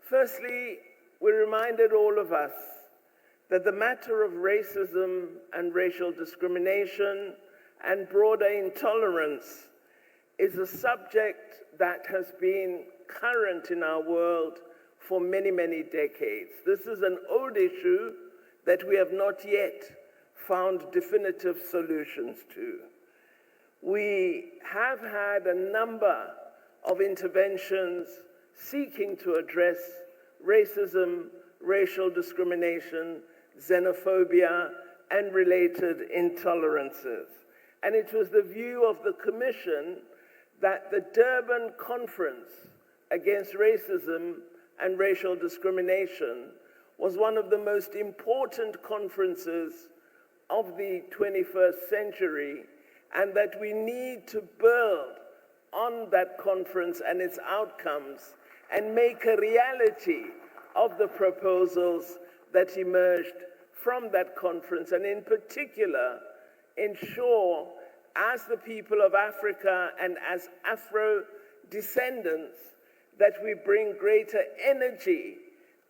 Firstly, we reminded all of us that the matter of racism and racial discrimination and broader intolerance is a subject that has been current in our world for many, many decades. This is an old issue that we have not yet found definitive solutions to. We have had a number of interventions seeking to address racism, racial discrimination, xenophobia, and related intolerances. And it was the view of the Commission that the Durban Conference Against Racism and Racial Discrimination was one of the most important conferences of the 21st century, and that we need to build on that conference and its outcomes and make a reality of the proposals that emerged from that conference, and in particular, ensure, as the people of Africa and as Afro-descendants, that we bring greater energy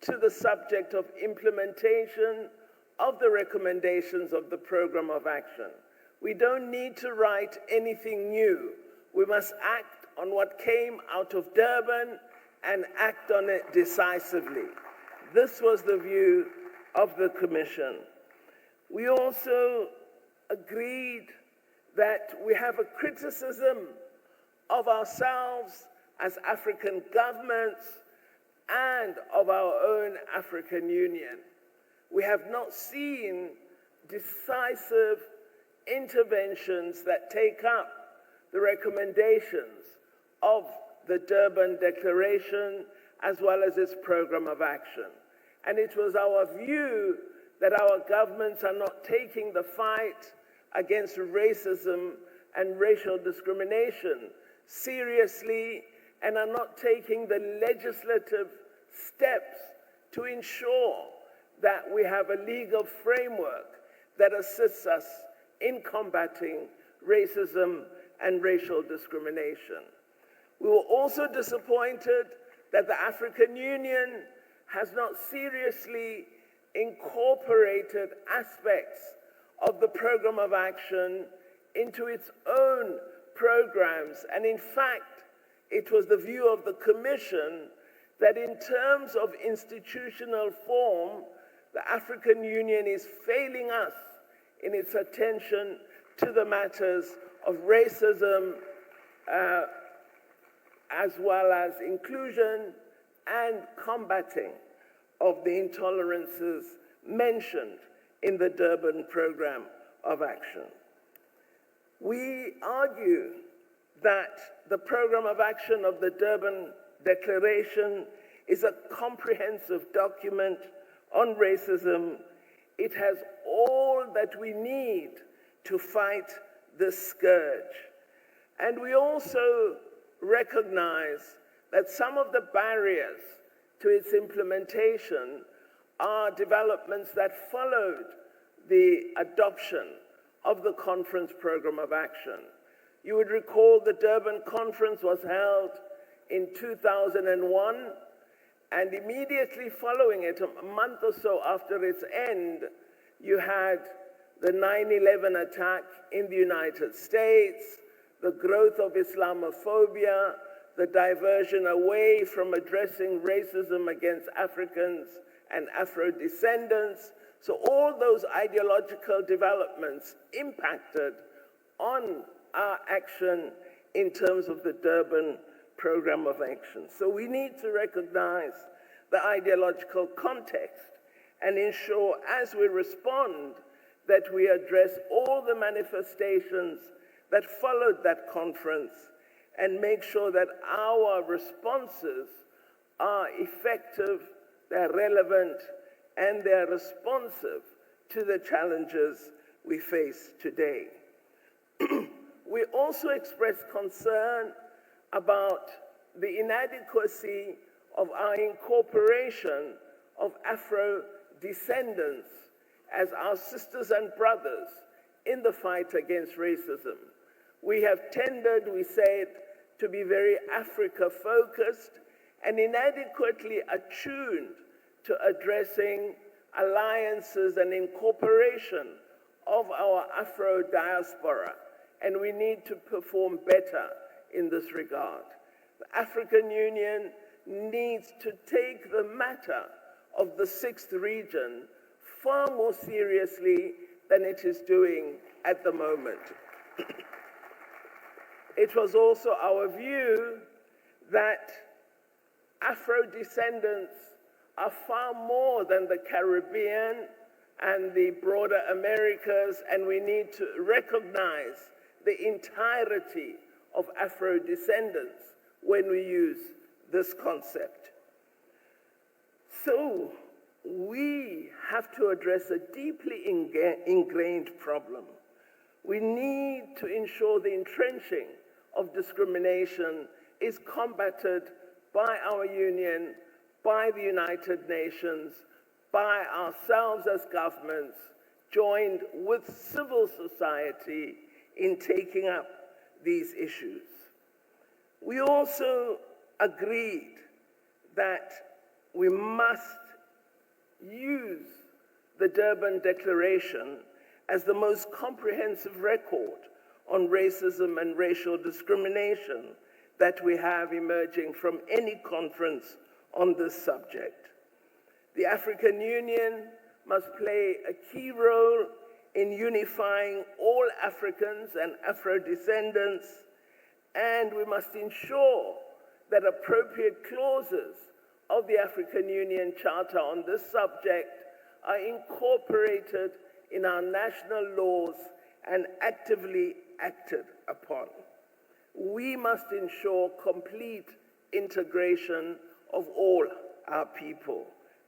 to the subject of implementation of the recommendations of the Program of Action. We don't need to write anything new. We must act on what came out of Durban and act on it decisively. This was the view of the Commission. We also agreed that we have a criticism of ourselves as African governments and of our own African Union. We have not seen decisive interventions that take up the recommendations of the Durban Declaration as well as its Program of Action. And it was our view that our governments are not taking the fight against racism and racial discrimination seriously and are not taking the legislative steps to ensure that we have a legal framework that assists us in combating racism and racial discrimination. We were also disappointed that the African Union has not seriously incorporated aspects of the Program of Action into its own programs. And in fact, it was the view of the Commission that in terms of institutional form, the African Union is failing us in its attention to the matters of racism, as well as inclusion and combating of the intolerances mentioned in the Durban Program of Action. We argue that the Program of Action of the Durban Declaration is a comprehensive document on racism. It has all that we need to fight this scourge. And we also recognize that some of the barriers to its implementation are developments that followed the adoption of the conference Program of Action. You would recall the Durban Conference was held in 2001, and immediately following it, a month or so after its end, you had the 9/11 attack in the United States, the growth of Islamophobia, the diversion away from addressing racism against Africans and Afro-descendants. So all those ideological developments impacted on our action in terms of the Durban Program of Action. So we need to recognize the ideological context and ensure as we respond that we address all the manifestations that followed that conference and make sure that our responses are effective, they're relevant, and they're responsive to the challenges we face today. We also expressed concern about the inadequacy of our incorporation of Afro-descendants as our sisters and brothers in the fight against racism. We have tended, we said, to be very Africa-focused and inadequately attuned to addressing alliances and incorporation of our Afro diaspora, and we need to perform better in this regard. The African Union needs to take the matter of the sixth region far more seriously than it is doing at the moment. It was also our view that Afro-descendants are far more than the Caribbean and the broader Americas, and we need to recognize the entirety of Afro-descendants when we use this concept. So we have to address a deeply ingrained problem. We need to ensure the entrenching of discrimination is combated by our union, by the United Nations, by ourselves as governments, joined with civil society in taking up these issues. We also agreed that we must use the Durban Declaration as the most comprehensive record on racism and racial discrimination that we have emerging from any conference on this subject. The African Union must play a key role in unifying all Africans and Afro-descendants, and we must ensure that appropriate clauses of the African Union Charter on this subject are incorporated in our national laws and actively acted upon. We must ensure complete integration of all our people.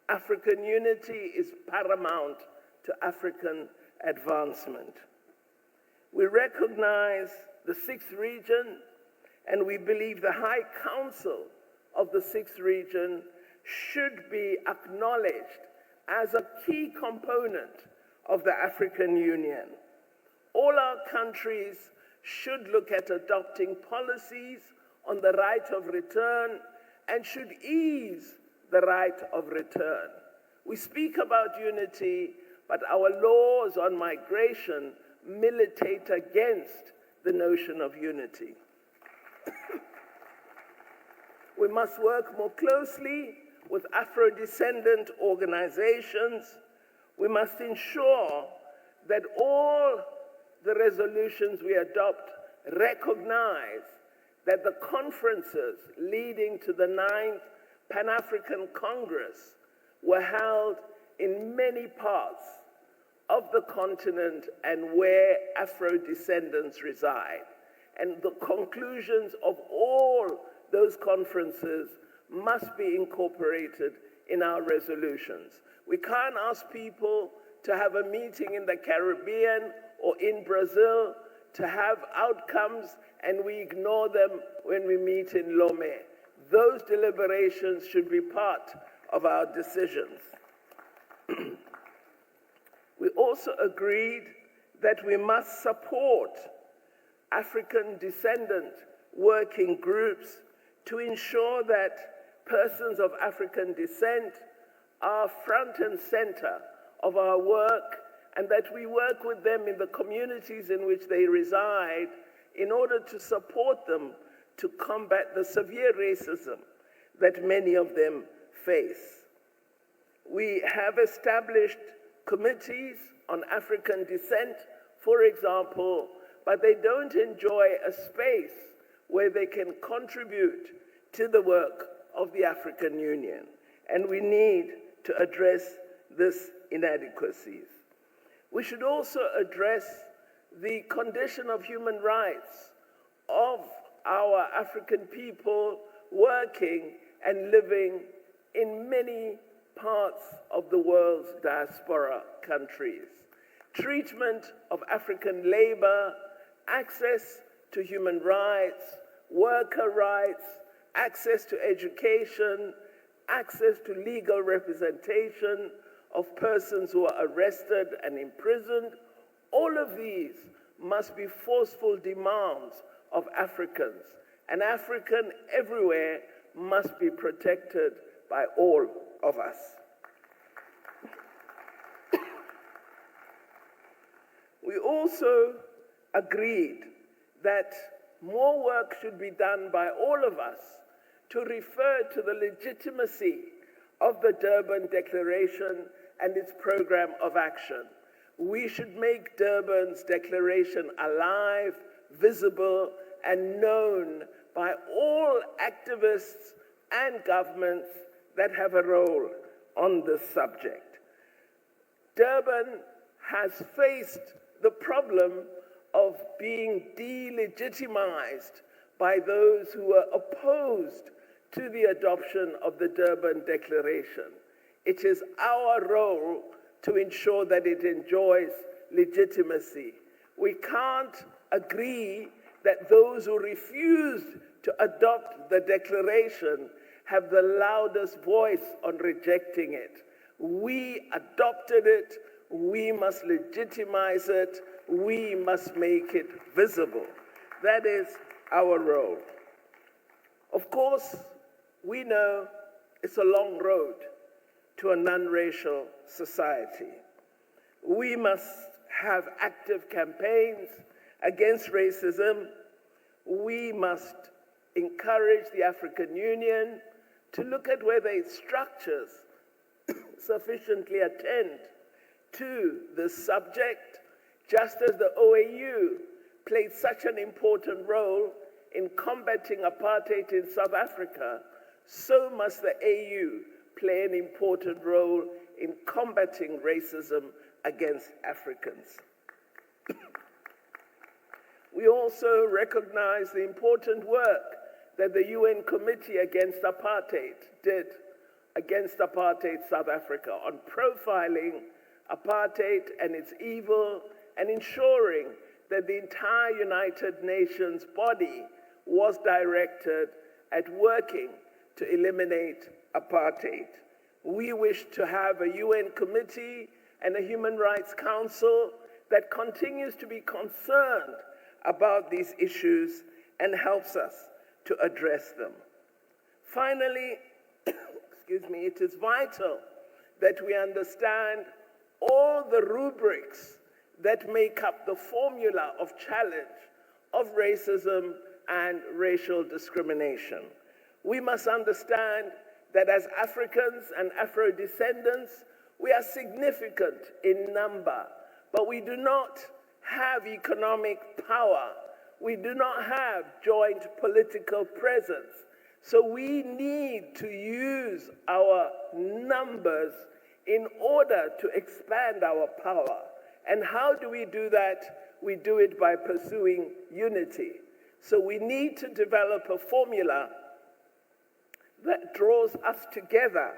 African unity is paramount to African advancement. We recognize the sixth region, and we believe the High Council of the sixth region should be acknowledged as a key component of the African Union. All our countries should look at adopting policies on the right of return and should ease the right of return. We speak about unity, but our laws on migration militate against the notion of unity. We must work more closely with Afro-descendant organizations. We must ensure that all the resolutions we adopt recognize that the conferences leading to the 9th Pan-African Congress were held in many parts of the continent and where Afro-descendants reside. And the conclusions of all those conferences must be incorporated in our resolutions. We can't ask people to have a meeting in the Caribbean or in Brazil to have outcomes and we ignore them when we meet in Lomé. Those deliberations should be part of our decisions. We also agreed that we must support African descendant working groups to ensure that persons of African descent are front and center of our work, and that we work with them in the communities in which they reside in order to support them to combat the severe racism that many of them face. We have established committees on African descent, for example, but they don't enjoy a space where they can contribute to the work of the African Union, and we need to address this inadequacies. We should also address the condition of human rights of our African people working and living in many parts of the world's diaspora countries. Treatment of African labor, access to human rights, worker rights, access to education, access to legal representation of persons who are arrested and imprisoned. All of these must be forceful demands of Africans. An African everywhere must be protected by all of us. We also agreed that more work should be done by all of us to refer to the legitimacy of the Durban Declaration and its program of action. We should make Durban's declaration alive, visible, and known by all activists and governments that have a role on this subject. Durban has faced the problem of being delegitimized by those who were opposed to the adoption of the Durban Declaration. It is our role to ensure that it enjoys legitimacy. We can't agree that those who refused to adopt the declaration have the loudest voice on rejecting it. We adopted it, we must legitimize it, we must make it visible. That is our role. Of course, we know it's a long road to a non-racial society. We must have active campaigns against racism. We must encourage the African Union to look at whether its structures sufficiently attend to this subject, just as the OAU played such an important role in combating apartheid in South Africa, so must the AU play an important role in combating racism against Africans. We also recognize the important work that the UN Committee Against Apartheid did against apartheid South Africa on profiling apartheid and its evil and ensuring that the entire United Nations body was directed at working to eliminate apartheid. We wish to have a UN committee and a Human Rights Council that continues to be concerned about these issues and helps us to address them. Finally, it is vital that we understand all the rubrics that make up the formula of challenge of racism and racial discrimination. We must understand that as Africans and Afro-descendants, we are significant in number, but we do not have economic power. We do not have joint political presence. So we need to use our numbers in order to expand our power. And how do we do that? We do it by pursuing unity. So we need to develop a formula that draws us together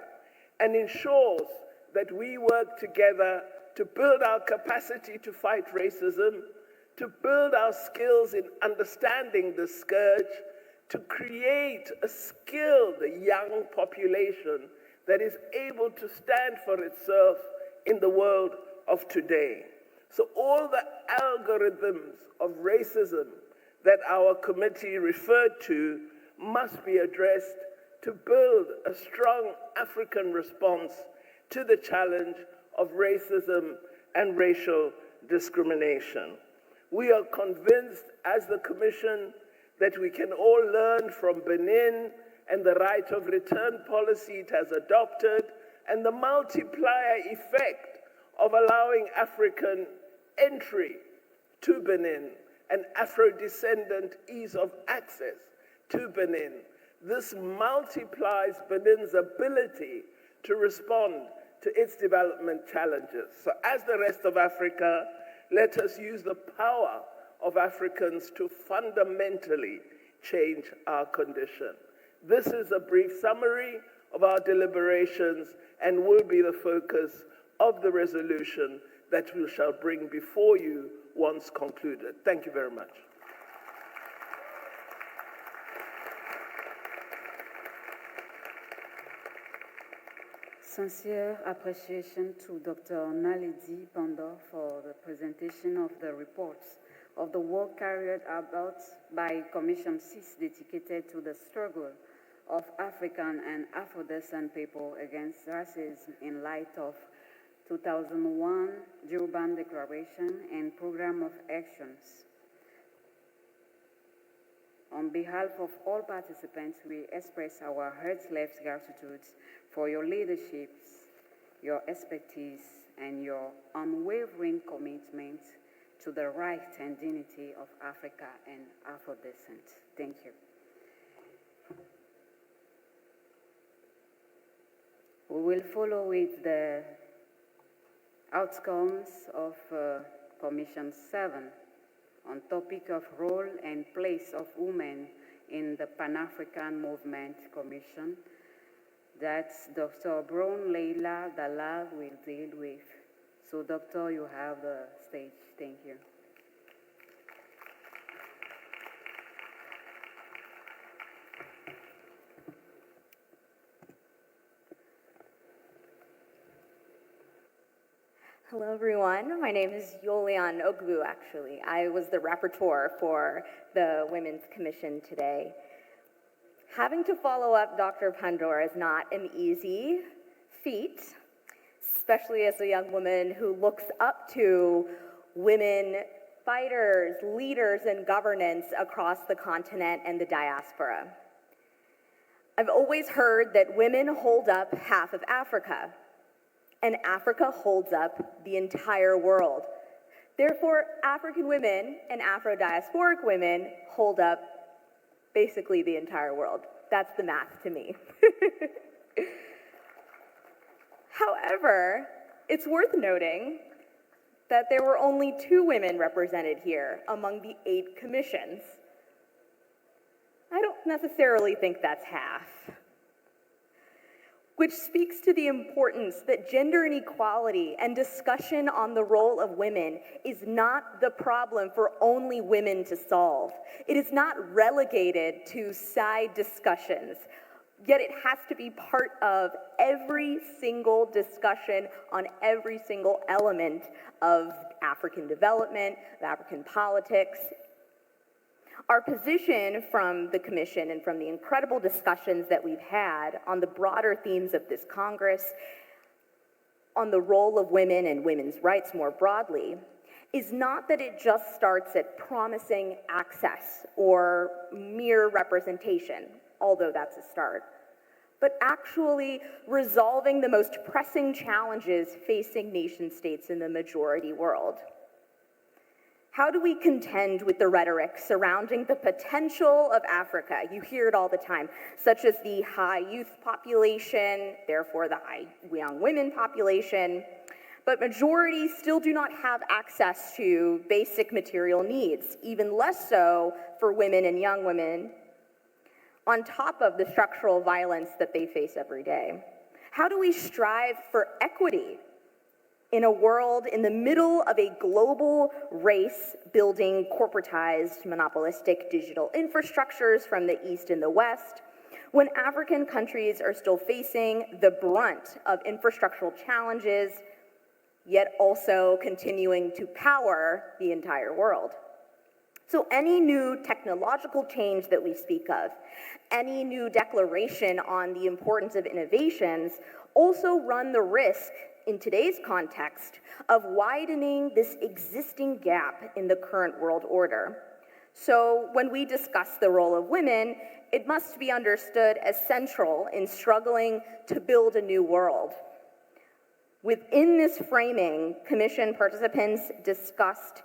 and ensures that we work together to build our capacity to fight racism, to build our skills in understanding the scourge, to create a skilled young population that is able to stand for itself in the world of today. So all the algorithms of racism that our committee referred to must be addressed to build a strong African response to the challenge of racism and racial discrimination. We are convinced as the Commission that we can all learn from Benin and the right of return policy it has adopted and the multiplier effect of allowing African entry to Benin and Afro-descendant ease of access to Benin. This multiplies Benin's ability to respond to its development challenges. So as the rest of Africa, let us use the power of Africans to fundamentally change our condition. This is a brief summary of our deliberations and will be the focus of the resolution that we shall bring before you once concluded. Thank you very much. Sincere appreciation to Dr. Naledi Pandor for the presentation of the reports of the work carried out by Commission 6 dedicated to the struggle of African and Afro-descent people against racism in light of 2001 Durban Declaration and Program of Actions. On behalf of all participants, we express our heartfelt gratitude for your leadership, your expertise, and your unwavering commitment to the rights and dignity of Africa and Afro-descent. Thank you. We will follow with the outcomes of Commission 7 on topic of role and place of women in the Pan-African Movement Commission that Dr. Brown Leila Dalal will deal with. So, Doctor, you have the stage. Thank you. Hello, everyone. My name is Yolian Ogbu, actually. I was the rapporteur for the Women's Commission today. Having to follow up Dr. Pandor is not an easy feat, especially as a young woman who looks up to women fighters, leaders in governance across the continent and the diaspora. I've always heard that women hold up half of Africa, and Africa holds up the entire world. Therefore, African women and Afro-diasporic women hold up basically the entire world. That's the math to me. However, it's worth noting that there were only 2 women represented here among the 8 commissions. I don't necessarily think that's half, which speaks to the importance that gender inequality and discussion on the role of women is not the problem for only women to solve. It is not relegated to side discussions, yet it has to be part of every single discussion on every single element of African development, of African politics. Our position from the Commission and from the incredible discussions that we've had on the broader themes of this Congress, on the role of women and women's rights more broadly, is not that it just starts at promising access or mere representation, although that's a start, but actually resolving the most pressing challenges facing nation states in the majority world. How do we contend with the rhetoric surrounding the potential of Africa? You hear it all the time, such as the high youth population, therefore the high young women population, but majorities still do not have access to basic material needs, even less so for women and young women, on top of the structural violence that they face every day. How do we strive for equity in a world in the middle of a global race building corporatized, monopolistic digital infrastructures from the East and the West, when African countries are still facing the brunt of infrastructural challenges, yet also continuing to power the entire world? So any new technological change that we speak of, any new declaration on the importance of innovations also run the risk in today's context of widening this existing gap in the current world order. So when we discuss the role of women, it must be understood as central in struggling to build a new world. Within this framing, Commission participants discussed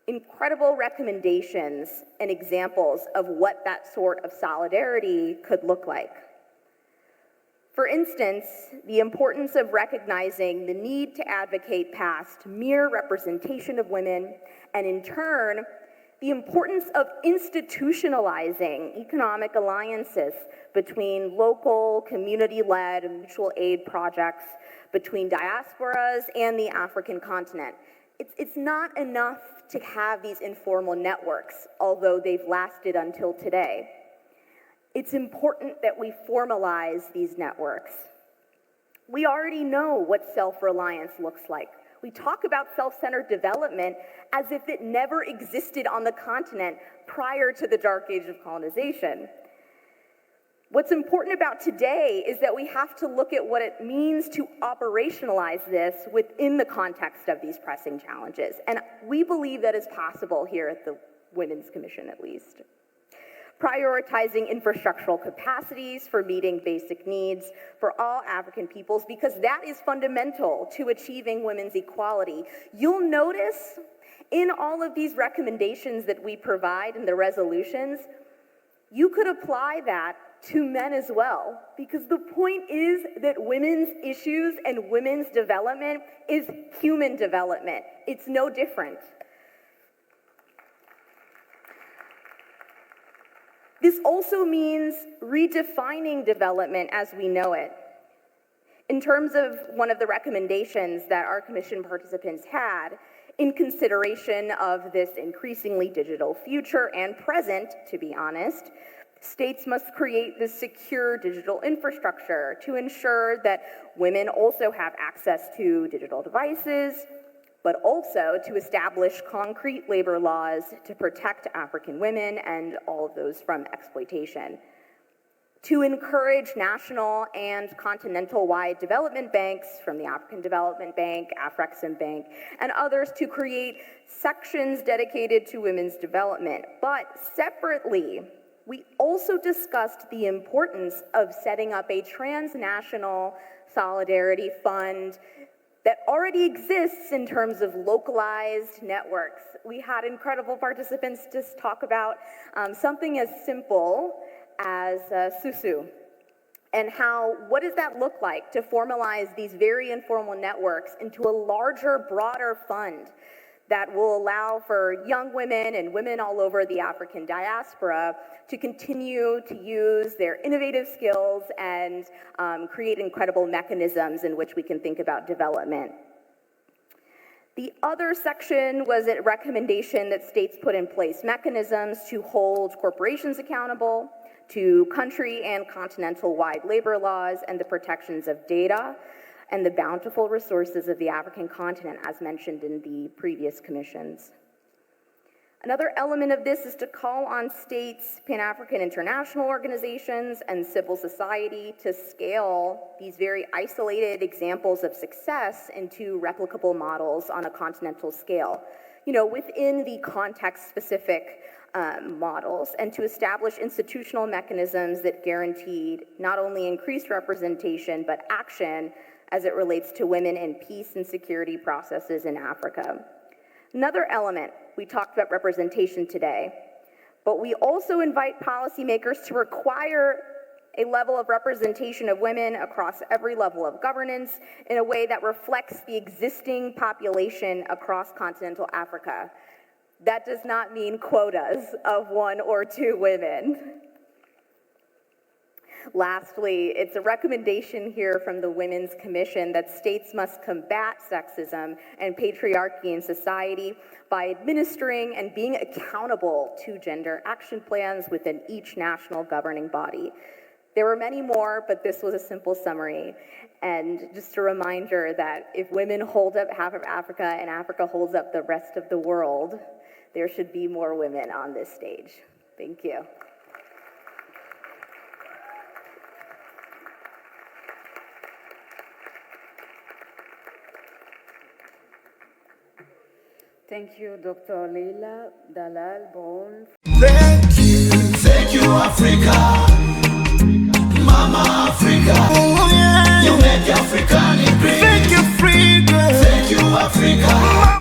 incredible recommendations and examples of what that sort of solidarity could look like. For instance, the importance of recognizing the need to advocate past mere representation of women, and in turn, the importance of institutionalizing economic alliances between local, community-led, and mutual aid projects between diasporas and the African continent. It's not enough to have these informal networks, although they've lasted until today. It's important that we formalize these networks. We already know what self-reliance looks like. We talk about self-centered development as if it never existed on the continent prior to the dark age of colonization. What's important about today is that we have to look at what it means to operationalize this within the context of these pressing challenges. And we believe that is possible here at the Women's Commission, at least. Prioritizing infrastructural capacities for meeting basic needs for all African peoples, because that is fundamental to achieving women's equality. You'll notice in all of these recommendations that we provide in the resolutions, you could apply that to men as well, because the point is that women's issues and women's development is human development. It's no different. This also means redefining development as we know it. In terms of one of the recommendations that our commission participants had, in consideration of this increasingly digital future and present, to be honest, states must create this secure digital infrastructure to ensure that women also have access to digital devices, but also to establish concrete labor laws to protect African women and all of those from exploitation. To encourage national and continental-wide development banks from the African Development Bank, Afrexim Bank, and others to create sections dedicated to women's development. But separately, we also discussed the importance of setting up a transnational solidarity fund that already exists in terms of localized networks. We had incredible participants just talk about something as simple as Susu, and what does that look like to formalize these very informal networks into a larger, broader fund that will allow for young women and women all over the African diaspora to continue to use their innovative skills and create incredible mechanisms in which we can think about development. The other section was a recommendation that states put in place mechanisms to hold corporations accountable to country and continental-wide labor laws and the protections of data and the bountiful resources of the African continent, as mentioned in the previous commissions. Another element of this is to call on states, Pan-African international organizations, and civil society to scale these very isolated examples of success into replicable models on a continental scale, within the context-specific models, and to establish institutional mechanisms that guaranteed not only increased representation, but action as it relates to women in peace and security processes in Africa. Another element, we talked about representation today, but we also invite policymakers to require a level of representation of women across every level of governance in a way that reflects the existing population across continental Africa. That does not mean quotas of 1 or 2 women. Lastly, it's a recommendation here from the Women's Commission that states must combat sexism and patriarchy in society by administering and being accountable to gender action plans within each national governing body. There were many more, but this was a simple summary. And just a reminder that if women hold up half of Africa and Africa holds up the rest of the world, there should be more women on this stage. Thank you. Thank you, Dr. Leila Dalal Brown. Thank you, Africa, Mama Africa. Oh, yeah. You make Africa great. Thank you, Africa. Thank you, Africa.